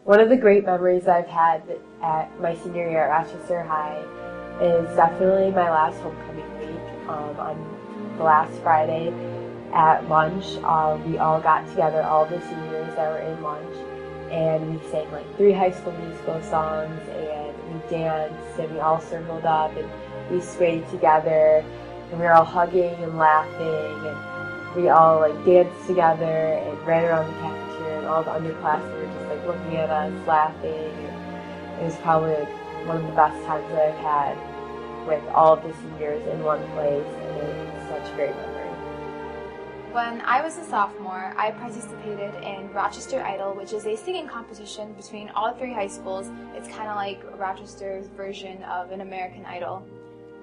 One of the great memories I've had at my senior year at Rochester High is definitely my last homecoming week. On the last Friday at lunch, we all got together, all the seniors that were in lunch, and we sang like 3 High School Musical songs, and we danced, and we all circled up, and we swayed together, and we were all hugging and laughing, and we all like danced together and ran around the cafeteria, and all the underclassmen were just like looking at us, laughing, and it was probably like one of the best times that I've had with all of the seniors in one place, and it was such a great memory. When I was a sophomore, I participated in Rochester Idol, which is a singing competition between all 3 high schools. It's kind of like Rochester's version of an American Idol.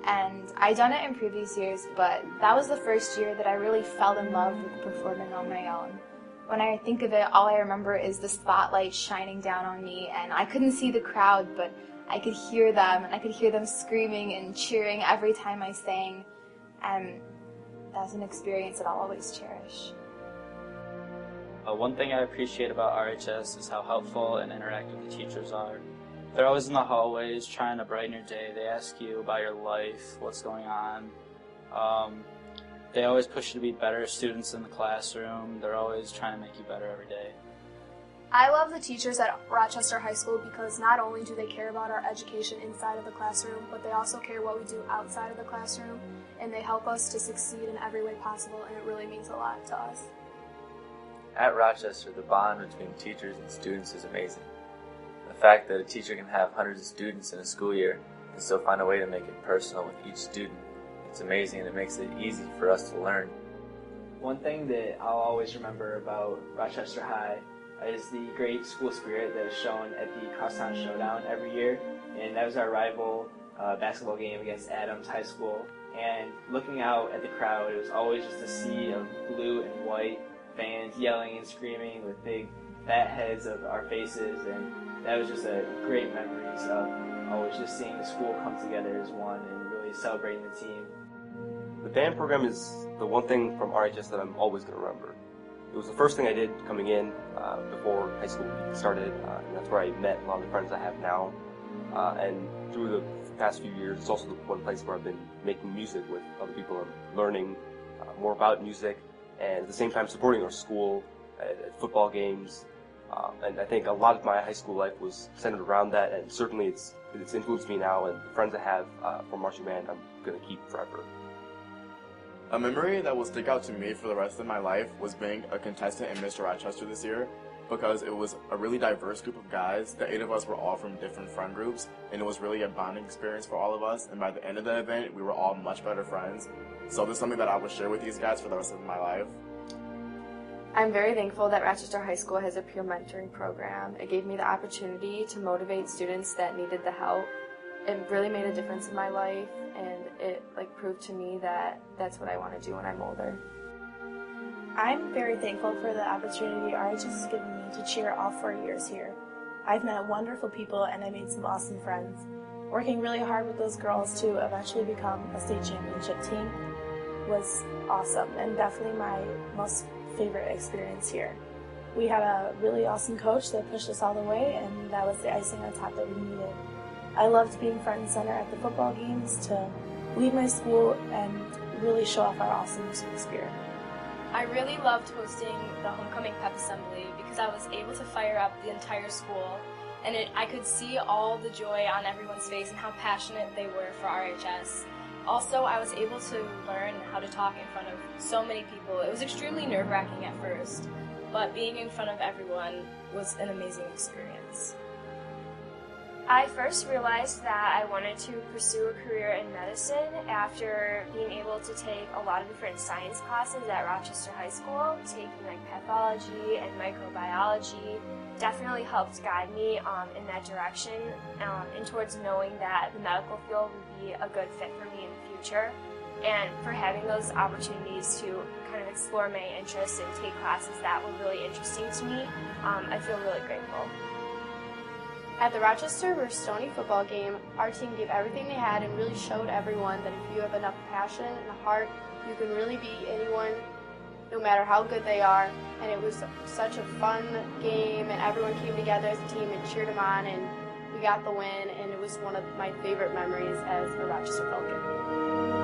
And I done it in previous years, but that was the first year that I really fell in love with performing on my own. When I think of it, all I remember is the spotlight shining down on me, and I couldn't see the crowd, but I could hear them, and I could hear them screaming and cheering every time I sang. And that's an experience that I'll always cherish. One thing I appreciate about RHS is how helpful and interactive the teachers are. They're always in the hallways trying to brighten your day. They ask you about your life, what's going on. They always push you to be better students in the classroom. They're always trying to make you better every day. I love the teachers at Rochester High School because not only do they care about our education inside of the classroom, but they also care what we do outside of the classroom, and they help us to succeed in every way possible, and it really means a lot to us. At Rochester, the bond between teachers and students is amazing. The fact that a teacher can have hundreds of students in a school year and still find a way to make it personal with each student, it's amazing, and it makes it easy for us to learn. One thing that I'll always remember about Rochester High is the great school spirit that is shown at the Crosstown Showdown every year, and that was our rival basketball game against Adams High School. And looking out at the crowd, it was always just a sea of blue and white fans yelling and screaming with big fat heads of our faces, and that was just a great memories of always just seeing the school come together as one and really celebrating the team. The band program is the one thing from RHS that I'm always going to remember. It was the first thing I did coming in before high school started, and that's where I met a lot of the friends I have now. And through the past few years, it's also the one place where I've been making music with other people. I'm learning more about music, and at the same time supporting our school at football games. And I think a lot of my high school life was centered around that, and certainly it's influenced me now, and the friends I have from marching band I'm going to keep forever. A memory that will stick out to me for the rest of my life was being a contestant in Mr. Rochester this year, because it was a really diverse group of guys. The 8 of us were all from different friend groups, and it was really a bonding experience for all of us, and by the end of the event, we were all much better friends. So this is something that I will share with these guys for the rest of my life. I'm very thankful that Rochester High School has a peer mentoring program. It gave me the opportunity to motivate students that needed the help. It really made a difference in my life, and it proved to me that that's what I want to do when I'm older. I'm very thankful for the opportunity RHS has given me to cheer all 4 years here. I've met wonderful people and I made some awesome friends. Working really hard with those girls to eventually become a state championship team was awesome, and definitely my most favorite experience here. We had a really awesome coach that pushed us all the way, and that was the icing on top that we needed. I loved being front and center at the football games to lead my school and really show off our awesome school spirit. I really loved hosting the homecoming pep assembly because I was able to fire up the entire school, and I could see all the joy on everyone's face and how passionate they were for RHS. Also, I was able to learn how to talk in front of so many people. It was extremely nerve-wracking at first, but being in front of everyone was an amazing experience. I first realized that I wanted to pursue a career in medicine after being able to take a lot of different science classes at Rochester High School. Taking pathology and microbiology definitely helped guide me in that direction and towards knowing that the medical field would be a good fit for me in the future. And for having those opportunities to kind of explore my interests and take classes that were really interesting to me, I feel really grateful. At the Rochester vs. Stony football game, our team gave everything they had and really showed everyone that if you have enough passion and a heart, you can really beat anyone no matter how good they are. And it was such a fun game, and everyone came together as a team and cheered them on, and we got the win, and it was one of my favorite memories as a Rochester Falcon.